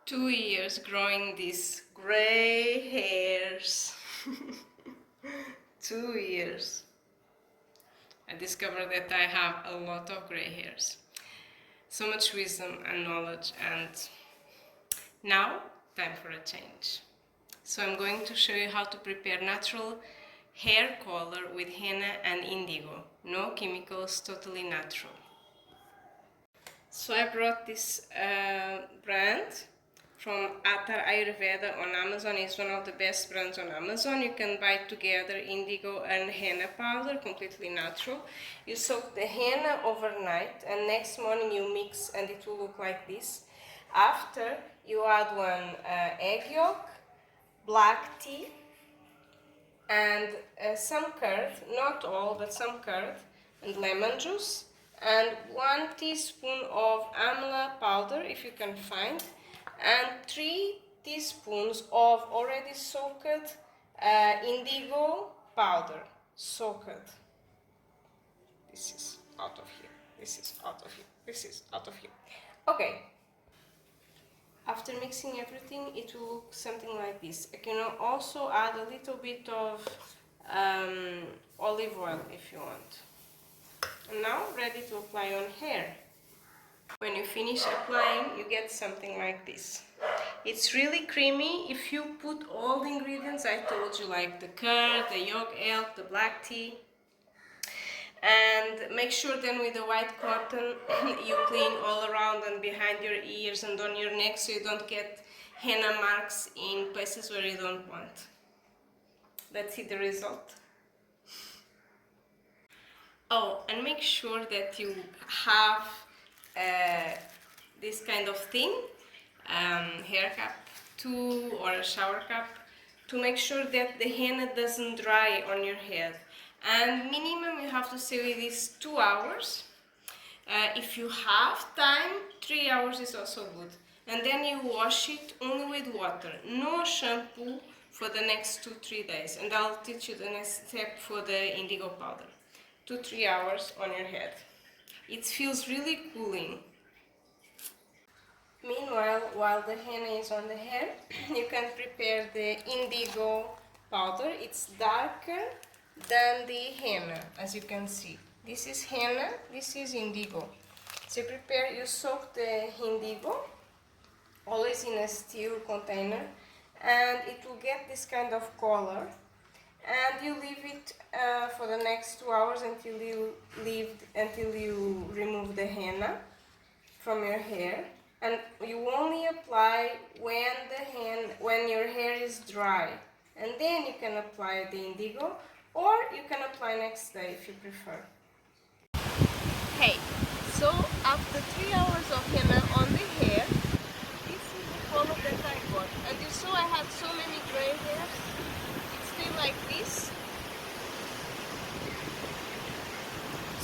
2 years growing these gray hairs. 2 years. I discovered that I have a lot of gray hairs. So much wisdom and knowledge, and now time for a change. So I'm going to show you how to prepare natural hair color with henna and indigo. No chemicals, totally natural. So I brought this brand from Atar Ayurveda on Amazon. It's one of the best brands on Amazon. You can buy together indigo and henna powder, completely natural. You soak the henna overnight and next morning you mix and it will look like this. After, you add one egg yolk, black tea, and some curd, not all, but some curd, and lemon juice, and 1 teaspoon of Amla powder, if you can find, and 3 teaspoons of already soaked indigo powder. Soaked. This is out of here. This is out of here. This is out of here. Okay. After mixing everything, it will look something like this. I can also add a little bit of olive oil if you want. And now ready to apply on hair. When you finish applying, you get something like this. It's really creamy if you put all the ingredients I told you, like the curd, the yolk, the black tea. And make sure then with the white cotton you clean all around and behind your ears and on your neck so you don't get henna marks in places where you don't want. Let's see the result. Oh, and make sure that you have this kind of thing, hair cap too, or a shower cap, to make sure that the henna doesn't dry on your head. And minimum you have to stay with this 2 hours. If you have time, 3 hours is also good. And then you wash it only with water, no shampoo for the next 2-3 days. And I'll teach you the next step for the indigo powder. 2-3 hours on your head. It feels really cooling. Meanwhile, while the henna is on the hair, you can prepare the indigo powder. It's darker than the henna, as you can see. This is henna, this is indigo. So you soak the indigo, always in a steel container, and it will get this kind of color. And you leave it for the next 2 hours until you remove the henna from your hair. And you only apply when your hair is dry, and then you can apply the indigo, or you can apply next day if you prefer. Hey, so after 3 hours of henna on the hair, this is the color that I got. And you saw I had so many gray hairs. It's still like this.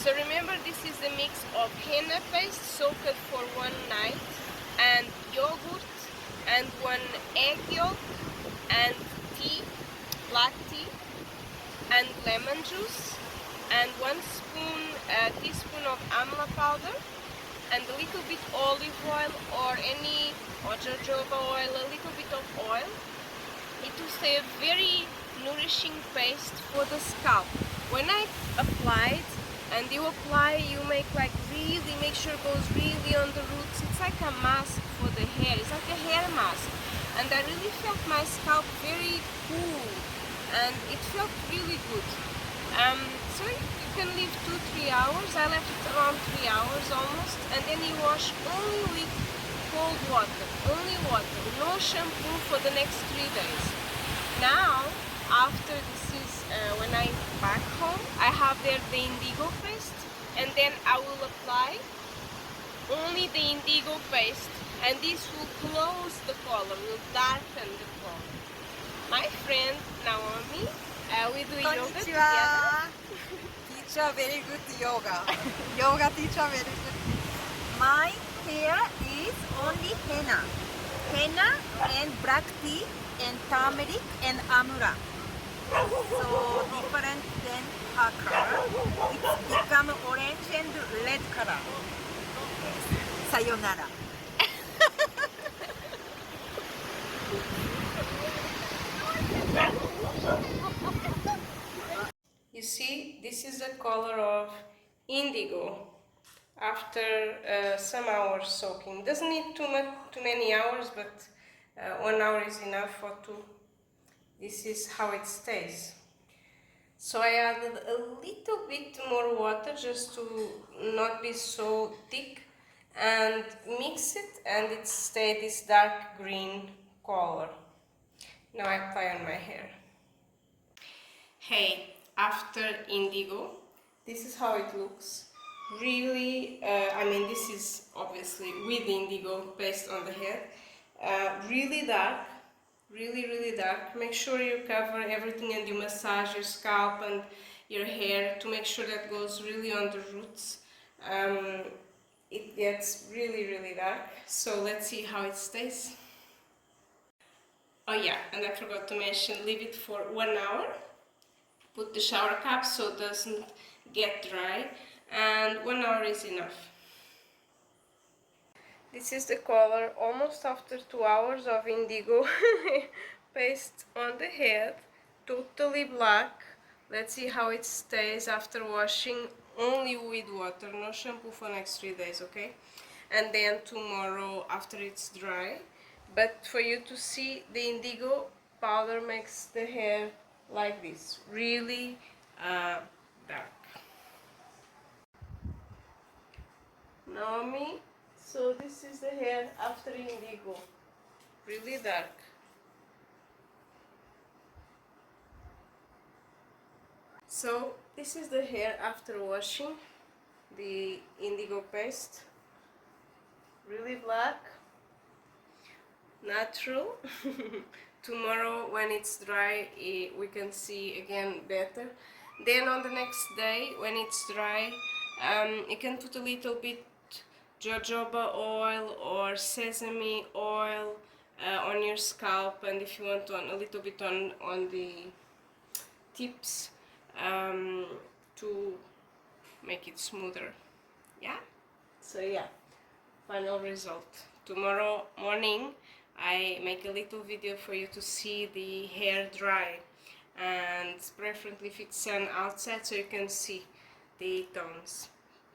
So remember, this is a mix of henna paste soaked for 1 night, and yogurt, and 1 egg yolk, and tea, black tea, and lemon juice, and 1 teaspoon of Amla powder, and a little bit olive oil or jojoba oil, a little bit of oil. It will stay a very nourishing paste for the scalp. When I applied, and you apply, you make sure it goes really on the roots. It's like a mask for the hair. It's like a hair mask. And I really felt my scalp very cool. And it felt really good. So you can leave 2-3 hours. I left it around 3 hours almost. And then you wash only with cold water. Only water. No shampoo for the next 3 days. Now, after this is when I'm back home, I have there the indigo paste, and then I will apply only the indigo paste, and this will close the color, will darken the color. My friend Naomi, we do yoga together. Teacher very good yoga. Yoga teacher very good. My hair is only henna. Henna and black tea and turmeric and amla. So different than her color. It's become orange and red color. Sayonara. You see, this is the color of indigo after some hours soaking. Doesn't need too many hours, but 1 hour is enough for two. This is how it stays. So I added a little bit more water just to not be so thick, and mix it, and it stayed this dark green color. Now I apply on my hair. Hey, after indigo, this is how it looks. Really, I mean, this is obviously with indigo paste on the head. Really dark, really dark. Make sure you cover everything and you massage your scalp and your hair to make sure that goes really on the roots. It gets really dark. So let's see how it stays. Oh yeah, and I forgot to mention, leave it for 1 hour. Put the shower cap so it doesn't get dry, and 1 hour is enough. This is the color almost after 2 hours of indigo paste on the head, totally black. Let's see how it stays after washing, only with water, no shampoo for next 3 days, okay? And then tomorrow after it's dry. But for you to see, the indigo powder makes the hair like this, really dark. Naomi, so this is the hair after indigo, really dark. So this is the hair after washing the indigo paste, really black, natural. Tomorrow when it's dry we can see again better. Then on the next day when it's dry, you can put a little bit jojoba oil or sesame oil on your scalp, and if you want a little bit on the tips, to make it smoother. Yeah, so yeah, final result tomorrow morning. I make a little video for you to see the hair dry, and preferably if it's sun outside so you can see the tones.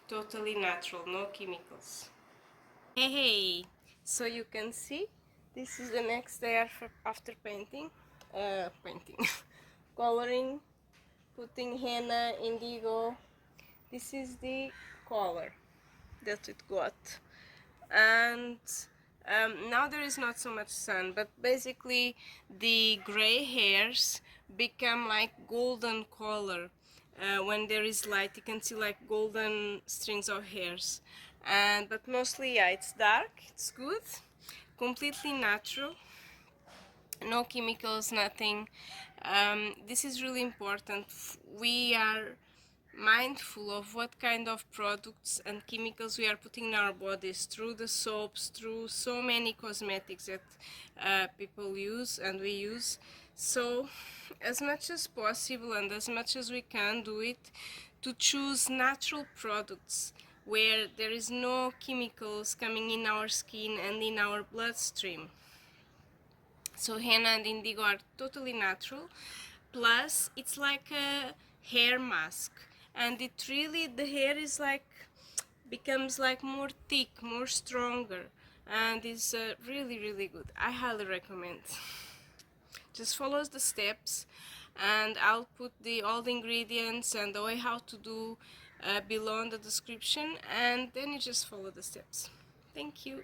Totally natural, no chemicals. Hey, so you can see this is the next day after painting, coloring, putting henna, indigo. This is the color that it got, and now there is not so much sun, but basically the gray hairs become like golden color. When there is light you can see like golden strings of hairs, and but mostly yeah, it's dark, it's good, completely natural, no chemicals, nothing. This is really important. We are mindful of what kind of products and chemicals we are putting in our bodies through the soaps, through so many cosmetics that people use and we use. So as much as possible and as much as we can, do it to choose natural products where there is no chemicals coming in our skin and in our bloodstream. So henna and indigo are totally natural, plus it's like a hair mask, and it really, the hair is like, becomes like more thick, more stronger, and is really good. I highly recommend. Just follow the steps, and I'll put all the ingredients and the way how to do below in the description, and then you just follow the steps. Thank you.